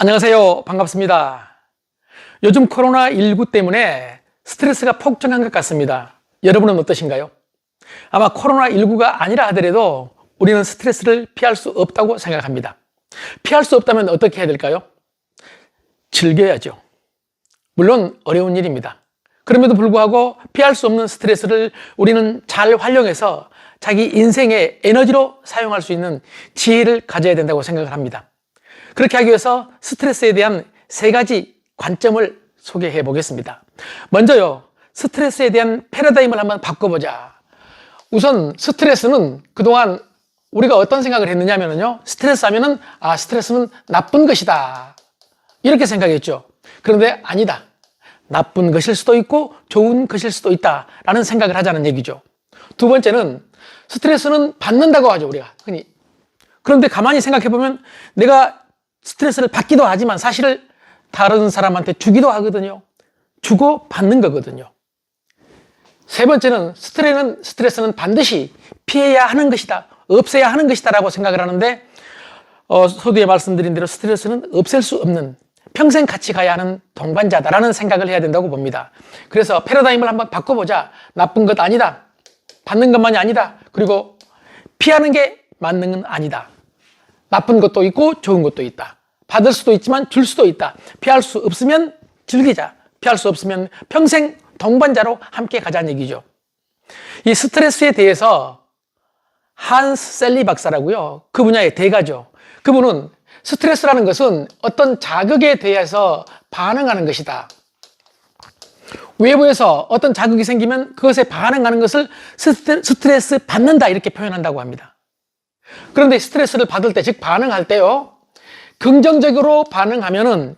안녕하세요. 반갑습니다. 요즘 코로나19 때문에 스트레스가 폭증한 것 같습니다. 여러분은 어떠신가요? 아마 코로나19가 아니라 하더라도 우리는 스트레스를 피할 수 없다고 생각합니다. 피할 수 없다면 어떻게 해야 될까요? 즐겨야죠. 물론 어려운 일입니다. 그럼에도 불구하고 피할 수 없는 스트레스를 우리는 잘 활용해서 자기 인생의 에너지로 사용할 수 있는 지혜를 가져야 된다고 생각을 합니다. 그렇게 하기 위해서 스트레스에 대한 3가지 관점을 소개해 보겠습니다. 먼저요, 스트레스에 대한 패러다임을 한번 바꿔보자. 우선 스트레스는 그동안 우리가 어떤 생각을 했느냐면요, 스트레스 하면은 스트레스는 나쁜 것이다, 이렇게 생각했죠. 그런데 아니다. 나쁜 것일 수도 있고 좋은 것일 수도 있다라는 생각을 하자는 얘기죠. 두 번째는 스트레스는 받는다고 하죠, 우리가 흔히. 그런데 가만히 생각해 보면 내가 스트레스를 받기도 하지만 사실 다른 사람한테 주기도 하거든요. 주고 받는 거거든요. 세 번째는 스트레스는 반드시 피해야 하는 것이다, 없애야 하는 것이다 라고 생각을 하는데, 서두에 말씀드린 대로 스트레스는 없앨 수 없는, 평생 같이 가야 하는 동반자다라는 생각을 해야 된다고 봅니다. 그래서 패러다임을 한번 바꿔보자. 나쁜 것 아니다, 받는 것만이 아니다, 그리고 피하는 게 맞는 건 아니다. 나쁜 것도 있고 좋은 것도 있다. 받을 수도 있지만 줄 수도 있다. 피할 수 없으면 즐기자. 피할 수 없으면 평생 동반자로 함께 가자는 얘기죠. 이 스트레스에 대해서 한스 셀리 박사라고요, 그 분야의 대가죠. 그분은 스트레스라는 것은 어떤 자극에 대해서 반응하는 것이다. 외부에서 어떤 자극이 생기면 그것에 반응하는 것을 스트레스 받는다, 이렇게 표현한다고 합니다. 그런데 스트레스를 받을 때, 즉 반응할 때요, 긍정적으로 반응하면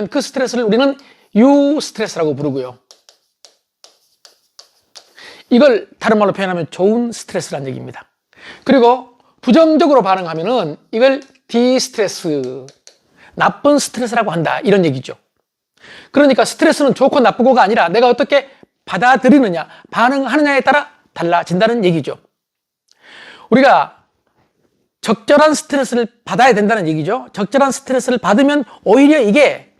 그 스트레스를 우리는 유스트레스라고 부르고요. 이걸 다른 말로 표현하면 좋은 스트레스라는 얘기입니다. 그리고 부정적으로 반응하면 이걸 디스트레스, 나쁜 스트레스라고 한다, 이런 얘기죠. 그러니까 스트레스는 좋고 나쁘고가 아니라 내가 어떻게 받아들이느냐, 반응하느냐에 따라 달라진다는 얘기죠. 우리가 적절한 스트레스를 받아야 된다는 얘기죠. 적절한 스트레스를 받으면 오히려 이게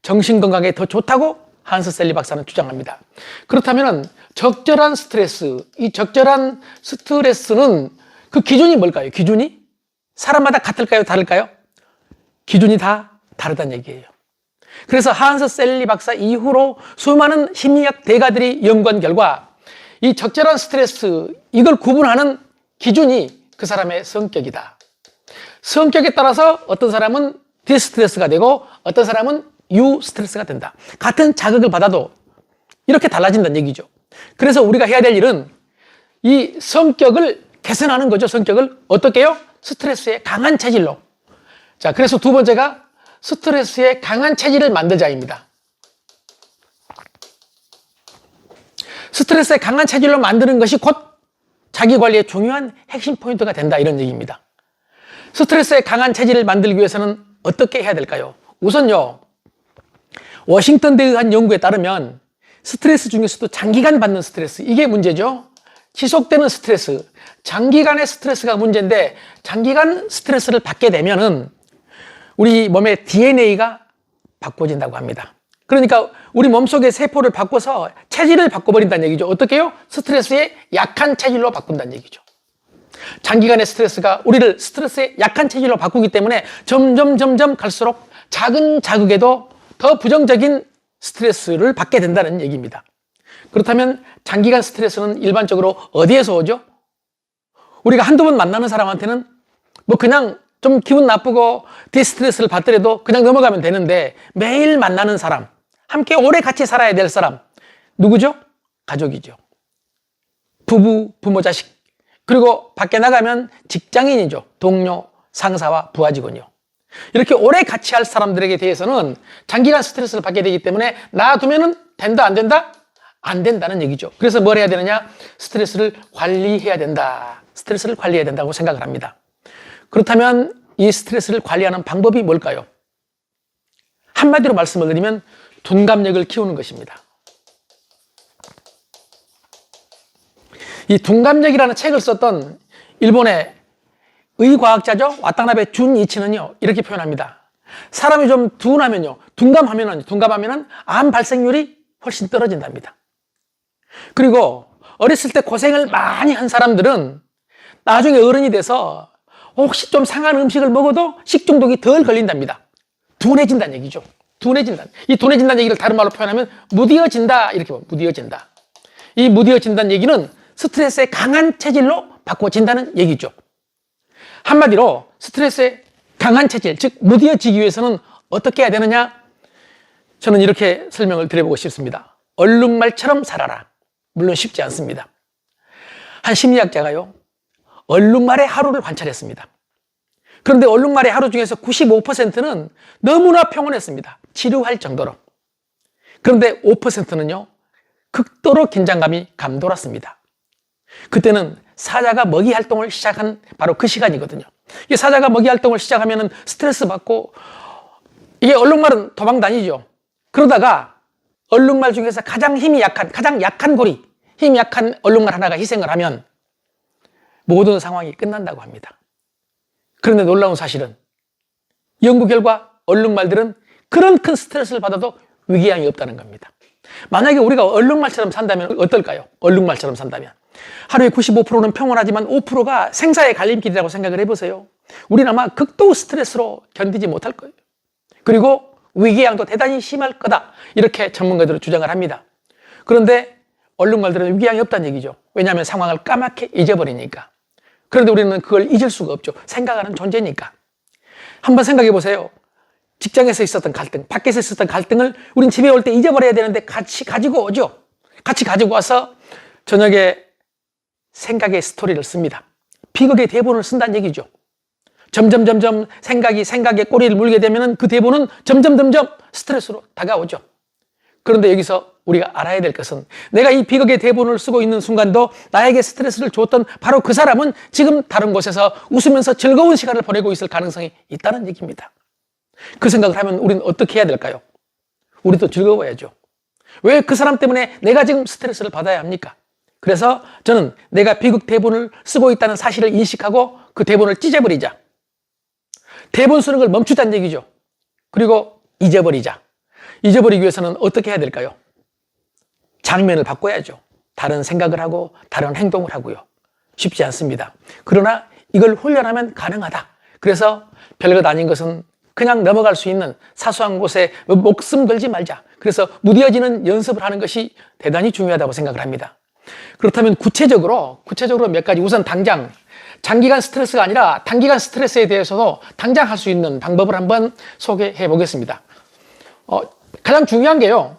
정신건강에 더 좋다고 한스 셀리 박사는 주장합니다. 그렇다면 적절한 스트레스, 이 적절한 스트레스는 그 기준이 뭘까요? 기준이? 사람마다 같을까요? 다를까요? 기준이 다 다르다는 얘기예요. 그래서 한스 셀리 박사 이후로 수많은 심리학 대가들이 연구한 결과 이 적절한 스트레스, 이걸 구분하는 기준이 그 사람의 성격이다. 성격에 따라서 어떤 사람은 디스트레스가 되고 어떤 사람은 유스트레스가 된다. 같은 자극을 받아도 이렇게 달라진다는 얘기죠. 그래서 우리가 해야 될 일은 이 성격을 개선하는 거죠. 성격을 어떻게 해요? 스트레스에 강한 체질로. 자, 그래서 두 번째가 스트레스에 강한 체질을 만들자입니다. 스트레스에 강한 체질로 만드는 것이 곧 자기 관리의 중요한 핵심 포인트가 된다, 이런 얘기입니다. 스트레스에 강한 체질을 만들기 위해서는 어떻게 해야 될까요? 우선요, 워싱턴대의 한 연구에 따르면 스트레스 중에서도 장기간 받는 스트레스, 이게 문제죠. 지속되는 스트레스, 장기간의 스트레스가 문제인데, 장기간 스트레스를 받게 되면은 우리 몸의 DNA가 바꿔진다고 합니다. 그러니까 우리 몸속의 세포를 바꿔서 체질을 바꿔버린다는 얘기죠. 어떻게 해요? 스트레스에 약한 체질로 바꾼다는 얘기죠. 장기간의 스트레스가 우리를 스트레스에 약한 체질로 바꾸기 때문에 점점 갈수록 작은 자극에도 더 부정적인 스트레스를 받게 된다는 얘기입니다. 그렇다면 장기간 스트레스는 일반적으로 어디에서 오죠? 우리가 한두 번 만나는 사람한테는 뭐 그냥 좀 기분 나쁘고 디스트레스를 받더라도 그냥 넘어가면 되는데, 매일 만나는 사람, 함께 오래 같이 살아야 될 사람, 누구죠? 가족이죠. 부모, 자식, 그리고 밖에 나가면 직장인이죠. 동료, 상사와 부하 직원이요. 이렇게 오래 같이 할 사람들에게 대해서는 장기간 스트레스를 받게 되기 때문에 놔두면은 된다, 안 된다? 안 된다는 얘기죠. 그래서 뭘 해야 되느냐? 스트레스를 관리해야 된다. 스트레스를 관리해야 된다고 생각을 합니다. 그렇다면 이 스트레스를 관리하는 방법이 뭘까요? 한마디로 말씀을 드리면 둔감력을 키우는 것입니다. 이 둔감력이라는 책을 썼던 일본의 의과학자죠. 와타나베 준이치는요, 이렇게 표현합니다. 사람이 좀 둔감하면은 암 발생률이 훨씬 떨어진답니다. 그리고 어렸을 때 고생을 많이 한 사람들은 나중에 어른이 돼서 혹시 좀 상한 음식을 먹어도 식중독이 덜 걸린답니다. 둔해진다는 얘기죠. 둔해진다. 이 둔해진다는 얘기를 다른 말로 표현하면 무디어진다. 이렇게 보면 무디어진다. 이 무디어진다는 얘기는 스트레스의 강한 체질로 바꿔진다는 얘기죠. 한마디로 스트레스의 강한 체질, 즉 무디어지기 위해서는 어떻게 해야 되느냐? 저는 이렇게 설명을 드려보고 싶습니다. 얼룩말처럼 살아라. 물론 쉽지 않습니다. 한 심리학자가요, 얼룩말의 하루를 관찰했습니다. 그런데 얼룩말의 하루 중에서 95%는 너무나 평온했습니다. 지루할 정도로. 그런데 5%는요, 극도로 긴장감이 감돌았습니다. 그때는 사자가 먹이 활동을 시작한 바로 그 시간이거든요. 이 사자가 먹이 활동을 시작하면 스트레스 받고, 이게 얼룩말은 도망 다니죠. 그러다가 얼룩말 중에서 가장 약한 고리, 힘이 약한 얼룩말 하나가 희생을 하면 모든 상황이 끝난다고 합니다. 그런데 놀라운 사실은 연구 결과 얼룩말들은 그런 큰 스트레스를 받아도 위궤양이 없다는 겁니다. 만약에 우리가 얼룩말처럼 산다면 어떨까요? 얼룩말처럼 산다면 하루에 95%는 평온하지만 5%가 생사의 갈림길이라고 생각을 해보세요. 우리는 아마 극도 스트레스로 견디지 못할 거예요. 그리고 위궤양도 대단히 심할 거다, 이렇게 전문가들은 주장을 합니다. 그런데 얼룩말들은 위궤양이 없다는 얘기죠. 왜냐하면 상황을 까맣게 잊어버리니까. 그런데 우리는 그걸 잊을 수가 없죠. 생각하는 존재니까. 한번 생각해 보세요. 직장에서 있었던 갈등, 밖에서 있었던 갈등을 우린 집에 올 때 잊어버려야 되는데 같이 가지고 오죠. 같이 가지고 와서 저녁에 생각의 스토리를 씁니다. 비극의 대본을 쓴다는 얘기죠. 점점 생각에 꼬리를 물게 되면 그 대본은 점점 스트레스로 다가오죠. 그런데 여기서 우리가 알아야 될 것은 내가 이 비극의 대본을 쓰고 있는 순간도 나에게 스트레스를 줬던 바로 그 사람은 지금 다른 곳에서 웃으면서 즐거운 시간을 보내고 있을 가능성이 있다는 얘기입니다. 그 생각을 하면 우리는 어떻게 해야 될까요? 우리도 즐거워야죠. 왜 그 사람 때문에 내가 지금 스트레스를 받아야 합니까? 그래서 저는 내가 비극 대본을 쓰고 있다는 사실을 인식하고 그 대본을 찢어버리자. 대본 쓰는 걸 멈추자는 얘기죠. 그리고 잊어버리자. 잊어버리기 위해서는 어떻게 해야 될까요? 장면을 바꿔야죠. 다른 생각을 하고 다른 행동을 하고요. 쉽지 않습니다. 그러나 이걸 훈련하면 가능하다. 그래서 별것 아닌 것은 그냥 넘어갈 수 있는 사소한 곳에 목숨 걸지 말자. 그래서 무뎌지는 연습을 하는 것이 대단히 중요하다고 생각을 합니다. 그렇다면 구체적으로 몇 가지, 우선 당장 장기간 스트레스가 아니라 단기간 스트레스에 대해서도 당장 할 수 있는 방법을 한번 소개해 보겠습니다. 가장 중요한 게요,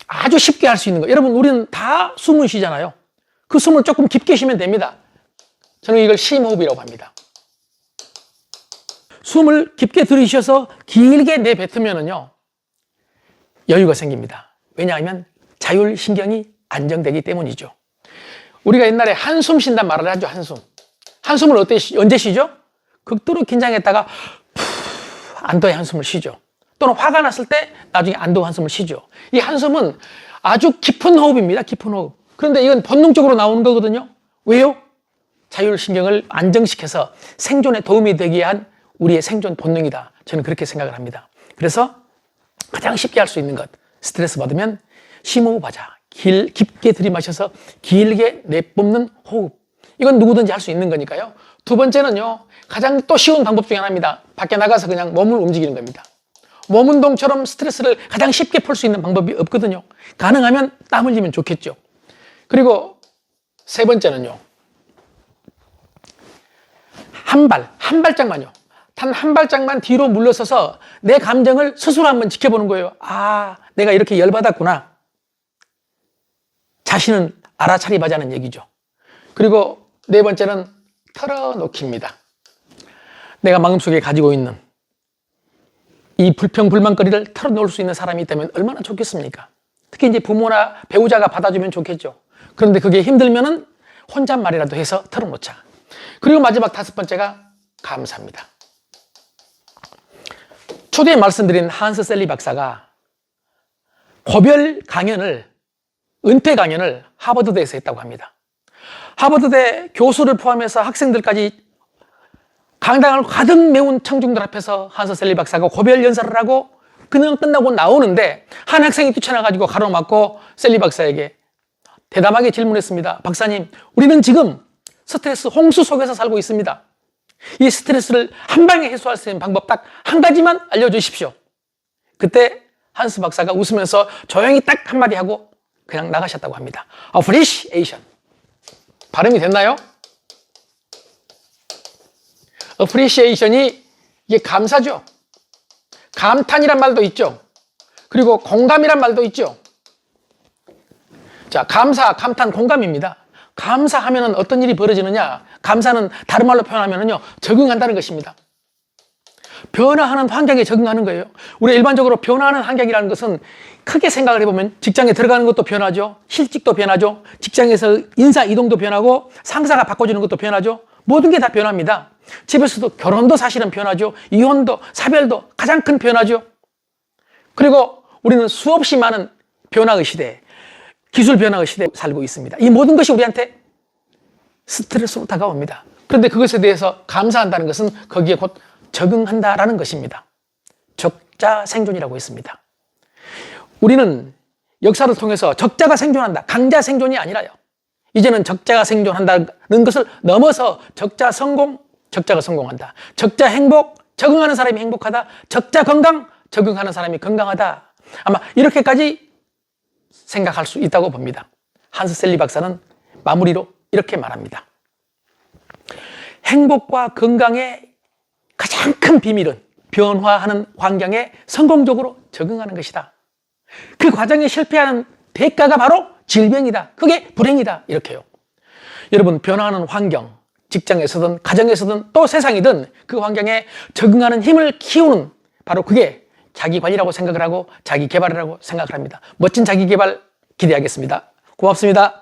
아주 쉽게 할 수 있는 거. 여러분, 우리는 다 숨을 쉬잖아요. 그 숨을 조금 깊게 쉬면 됩니다. 저는 이걸 심호흡이라고 합니다. 숨을 깊게 들이쉬어서 길게 내뱉으면요, 여유가 생깁니다. 왜냐하면 자율신경이 안정되기 때문이죠. 우리가 옛날에 한숨 쉰단 말을 하죠. 한숨을 언제 쉬죠? 극도로 긴장했다가 안도의 한숨을 쉬죠. 또는 화가 났을 때 나중에 안도 한숨을 쉬죠. 이 한숨은 아주 깊은 호흡입니다. 깊은 호흡. 그런데 이건 본능적으로 나오는 거거든요. 왜요? 자율신경을 안정시켜서 생존에 도움이 되기 위한 우리의 생존 본능이다. 저는 그렇게 생각을 합니다. 그래서 가장 쉽게 할 수 있는 것, 스트레스 받으면 심호흡하자. 깊게 들이마셔서 길게 내뿜는 호흡. 이건 누구든지 할 수 있는 거니까요. 두 번째는요, 가장 또 쉬운 방법 중에 하나입니다. 밖에 나가서 그냥 몸을 움직이는 겁니다. 몸 운동처럼 스트레스를 가장 쉽게 풀 수 있는 방법이 없거든요. 가능하면 땀 흘리면 좋겠죠. 그리고 세 번째는요, 한 발짝만요. 단 한 발짝만 뒤로 물러서서 내 감정을 스스로 한번 지켜보는 거예요. 아, 내가 이렇게 열받았구나. 자신은 알아차리자는 얘기죠. 그리고 네 번째는 털어놓기입니다. 내가 마음속에 가지고 있는 이 불평불만거리를 털어놓을 수 있는 사람이 있다면 얼마나 좋겠습니까? 특히 이제 부모나 배우자가 받아주면 좋겠죠. 그런데 그게 힘들면은 혼잣말이라도 해서 털어놓자. 그리고 마지막 다섯 번째가 감사합니다. 초대에 말씀드린 한스 셀리 박사가 고별 강연을, 은퇴 강연을 하버드대에서 했다고 합니다. 하버드대 교수를 포함해서 학생들까지 강당을 가득 메운 청중들 앞에서 한스 셀리 박사가 고별 연설을 하고 그는 끝나고 나오는데 한 학생이 뛰쳐나가지고 가로막고 셀리 박사에게 대담하게 질문했습니다. 박사님, 우리는 지금 스트레스 홍수 속에서 살고 있습니다. 이 스트레스를 한 방에 해소할 수 있는 방법 딱 한 가지만 알려주십시오. 그때 한스 박사가 웃으면서 조용히 딱 한마디 하고 그냥 나가셨다고 합니다. appreciation. 발음이 됐나요? appreciation이 이게 감사죠. 감탄이란 말도 있죠. 그리고 공감이란 말도 있죠. 자, 감사, 감탄, 공감입니다. 감사하면 어떤 일이 벌어지느냐? 감사는 다른 말로 표현하면요, 적응한다는 것입니다. 변화하는 환경에 적응하는 거예요. 우리 일반적으로 변화하는 환경이라는 것은 크게 생각을 해보면 직장에 들어가는 것도 변하죠. 실직도 변하죠. 직장에서 인사 이동도 변하고 상사가 바꿔주는 것도 변하죠. 모든 게 다 변합니다. 집에서도 결혼도 사실은 변하죠. 이혼도, 사별도 가장 큰 변화죠. 그리고 우리는 수없이 많은 변화의 시대, 기술 변화의 시대에 살고 있습니다. 이 모든 것이 우리한테 스트레스로 다가옵니다. 그런데 그것에 대해서 감사한다는 것은 거기에 곧 적응한다라는 것입니다. 적자 생존이라고 했습니다. 우리는 역사를 통해서 적자가 생존한다, 강자 생존이 아니라요. 이제는 적자가 생존한다는 것을 넘어서 적자 성공, 적자가 성공한다. 적자 행복, 적응하는 사람이 행복하다. 적자 건강, 적응하는 사람이 건강하다. 아마 이렇게까지 생각할 수 있다고 봅니다. 한스 셀리 박사는 마무리로 이렇게 말합니다. 행복과 건강의 가장 큰 비밀은 변화하는 환경에 성공적으로 적응하는 것이다. 그 과정에 실패하는 대가가 바로 질병이다. 그게 불행이다. 이렇게요. 여러분, 변화하는 환경, 직장에서든 가정에서든 또 세상이든 그 환경에 적응하는 힘을 키우는 바로 그게 자기 관리라고 생각을 하고 자기 개발이라고 생각을 합니다. 멋진 자기 개발 기대하겠습니다. 고맙습니다.